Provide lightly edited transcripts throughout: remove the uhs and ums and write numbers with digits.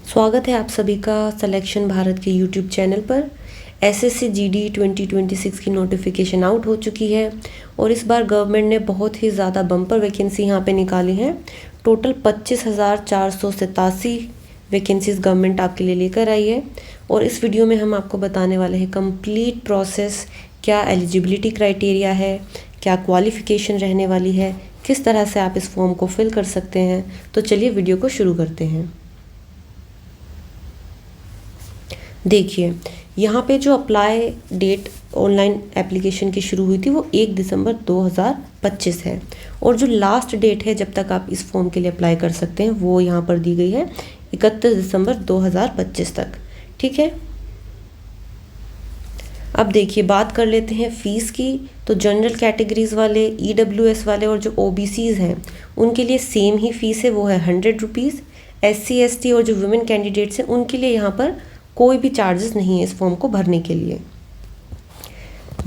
स्वागत है आप सभी का सिलेक्शन भारत के यूट्यूब चैनल पर। एसएससी जीडी 2026 की नोटिफिकेशन आउट हो चुकी है और इस बार गवर्नमेंट ने बहुत ही ज़्यादा बम्पर वैकेंसी यहाँ पे निकाली हैं। टोटल 25,487 वैकेंसीज गवर्नमेंट आपके लिए लेकर आई है और इस वीडियो में हम आपको बताने वाले हैं कंप्लीट प्रोसेस, क्या एलिजिबिलिटी क्राइटेरिया है, क्या क्वालिफ़िकेशन रहने वाली है, किस तरह से आप इस फॉर्म को फिल कर सकते हैं। तो चलिए वीडियो को शुरू करते हैं। देखिए यहाँ पे जो अप्लाई डेट ऑनलाइन एप्लीकेशन की शुरू हुई थी वो 1 दिसंबर 2025 है और जो लास्ट डेट है जब तक आप इस फॉर्म के लिए अप्लाई कर सकते हैं वो यहाँ पर दी गई है 31 दिसंबर 2025 तक। ठीक है, अब देखिए बात कर लेते हैं फ़ीस की। तो जनरल कैटेगरीज वाले, ईडब्ल्यूएस वाले और जो ओबीसीज़ हैं उनके लिए सेम ही फ़ीस है, वो है 100 रुपीज़। एससी एसटी और जो वुमेन कैंडिडेट्स हैं उनके लिए यहाँ पर कोई भी चार्जेस नहीं है इस फॉर्म को भरने के लिए।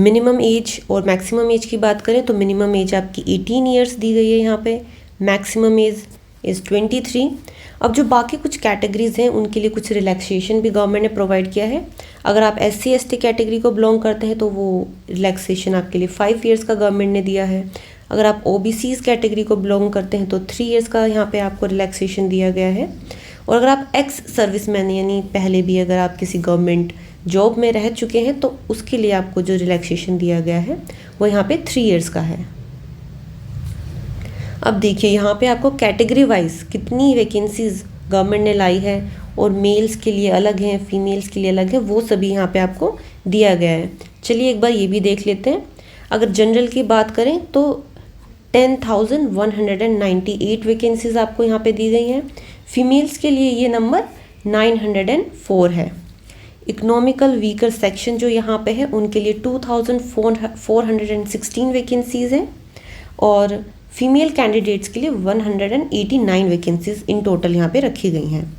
मिनिमम एज और मैक्सिमम एज की बात करें तो मिनिमम एज आपकी 18 ईयर्स दी गई है यहाँ पे, मैक्सिमम एज इज़ 23। अब जो बाकी कुछ कैटेगरीज़ हैं उनके लिए कुछ रिलैक्सेशन भी गवर्नमेंट ने प्रोवाइड किया है। अगर आप एससी एसटी कैटेगरी को बिलोंग करते हैं तो वो रिलैक्सेशन आपके लिए 5 ईयर्स का गवर्नमेंट ने दिया है। अगर आप ओबीसीज़ कैटेगरी को बिलोंग करते हैं तो 3 ईयर्स का यहाँ पे आपको रिलैक्सेशन दिया गया है। और अगर आप एक्स सर्विसमैन यानी पहले भी अगर आप किसी गवर्नमेंट जॉब में रह चुके हैं तो उसके लिए आपको जो रिलैक्सेशन दिया गया है वो यहाँ पे 3 ईयर्स का है। अब देखिए यहाँ पे आपको कैटेगरी वाइज कितनी वैकेंसीज गवर्नमेंट ने लाई है और मेल्स के लिए अलग हैं, फीमेल्स के लिए अलग है, वो सभी यहाँ पे आपको दिया गया है। चलिए एक बार ये भी देख लेते हैं। अगर जनरल की बात करें तो 10,198 वैकेंसीज आपको यहाँ पे दी गई हैं। फीमेल्स के लिए ये नंबर 904 है। इकोनॉमिकल वीकर सेक्शन जो यहाँ पे है उनके लिए 2,416 वैकेंसीज़ हैं और फीमेल कैंडिडेट्स के लिए 189 वैकेंसीज़ इन टोटल यहाँ पे रखी गई हैं।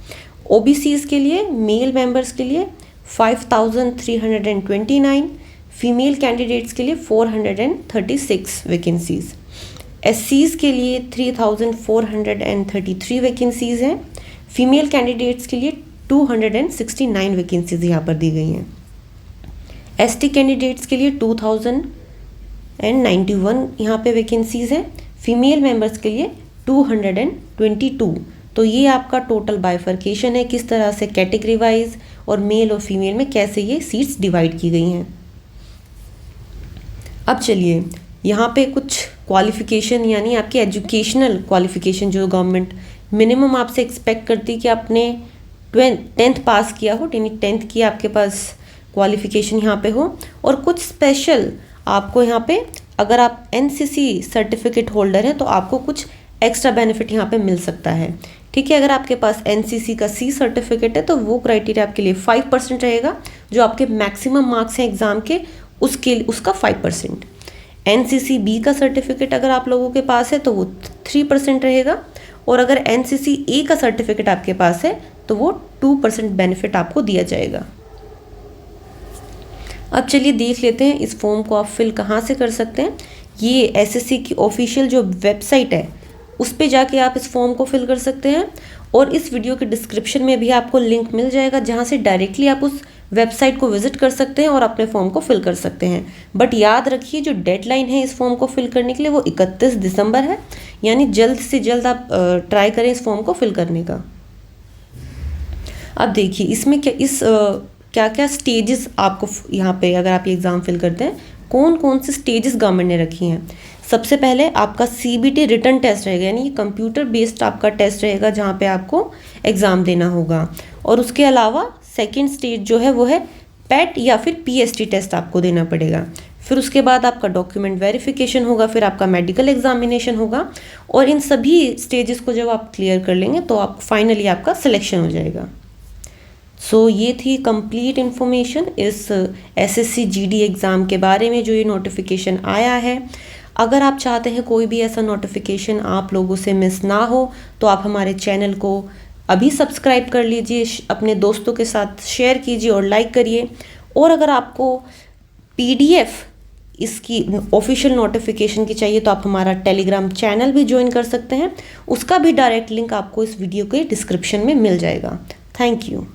ओबीसीज़ के लिए, मेल मेंबर्स के लिए 5,329, फीमेल कैंडिडेट्स के लिए 436 वैकेंसीज़। एससीज़ के लिए 3,433 वैकेंसीज़ हैं। फीमेल कैंडिडेट्स के लिए 269 वैकेंसीज़ यहाँ पर दी गई हैं। एसटी कैंडिडेट्स के लिए 2,091 यहाँ पे वैकेंसीज़ हैं। फीमेल मेंबर्स के लिए 222। तो ये आपका टोटल बाइफर्केशन है, किस तरह से कैटेगरी वाइज और मेल और फीमेल में कैसे ये सीट्स डिवाइड की गई हैं। अब चलिए यहाँ पे कुछ क्वालिफ़िकेशन यानी आपकी एजुकेशनल क्वालिफ़िकेशन जो गवर्नमेंट मिनिमम आपसे एक्सपेक्ट करती है कि आपने 10th पास किया हो, यानी 10th की आपके पास क्वालिफ़िकेशन यहाँ पे हो। और कुछ स्पेशल आपको यहाँ पे अगर आप एनसीसी सर्टिफिकेट होल्डर हैं तो आपको कुछ एक्स्ट्रा बेनिफिट यहाँ पे मिल सकता है। ठीक है, अगर आपके पास एनसीसी का सी सर्टिफिकेट है तो वो क्राइटेरिया आपके लिए 5% रहेगा, जो आपके मैक्सिमम मार्क्स हैं एग्ज़ाम के उसका 5%। एनसीसी बी का सर्टिफिकेट अगर आप लोगों के पास है तो वो 3% रहेगा और अगर एनसीसी ए का सर्टिफिकेट आपके पास है तो वो 2% बेनिफिट आपको दिया जाएगा। अब चलिए देख लेते हैं इस फॉर्म को आप फिल कहाँ से कर सकते हैं। ये एसएससी की ऑफिशियल जो वेबसाइट है उस पे जाके आप इस फॉर्म को फिल कर सकते हैं और इस वीडियो के डिस्क्रिप्शन में भी आपको लिंक मिल जाएगा जहाँ से डायरेक्टली आप उस वेबसाइट को विजिट कर सकते हैं और अपने फॉर्म को फिल कर सकते हैं। बट याद रखिए जो डेडलाइन है इस फॉर्म को फिल करने के लिए वो 31 दिसंबर है, यानी जल्द से जल्द आप ट्राई करें इस फॉर्म को फिल करने का। अब देखिए इसमें क्या क्या स्टेजेस आपको यहाँ पे अगर आप ये एग्ज़ाम फिल करते हैं कौन कौन से स्टेजेस गवर्नमेंट ने रखी हैं। सबसे पहले आपका सीबीटी रिटन टेस्ट रहेगा, यानी कंप्यूटर बेस्ड आपका टेस्ट रहेगा जहाँ पे आपको एग्ज़ाम देना होगा। और उसके अलावा सेकंड स्टेज जो है वो है पेट या फिर पीएसटी टेस्ट आपको देना पड़ेगा। फिर उसके बाद आपका डॉक्यूमेंट वेरिफिकेशन होगा, फिर आपका मेडिकल एग्जामिनेशन होगा और इन सभी स्टेजेस को जब आप क्लियर कर लेंगे तो आप फाइनली आपका सिलेक्शन हो जाएगा। सो ये थी कंप्लीट इन्फॉर्मेशन इस एसएससी जीडी एग्ज़ाम के बारे में जो ये नोटिफिकेशन आया है। अगर आप चाहते हैं कोई भी ऐसा नोटिफिकेशन आप लोगों से मिस ना हो तो आप हमारे चैनल को अभी सब्सक्राइब कर लीजिए, अपने दोस्तों के साथ शेयर कीजिए और लाइक करिए। और अगर आपको पीडीएफ इसकी ऑफिशियल नोटिफिकेशन की चाहिए तो आप हमारा टेलीग्राम चैनल भी ज्वाइन कर सकते हैं, उसका भी डायरेक्ट लिंक आपको इस वीडियो के डिस्क्रिप्शन में मिल जाएगा। Thank you.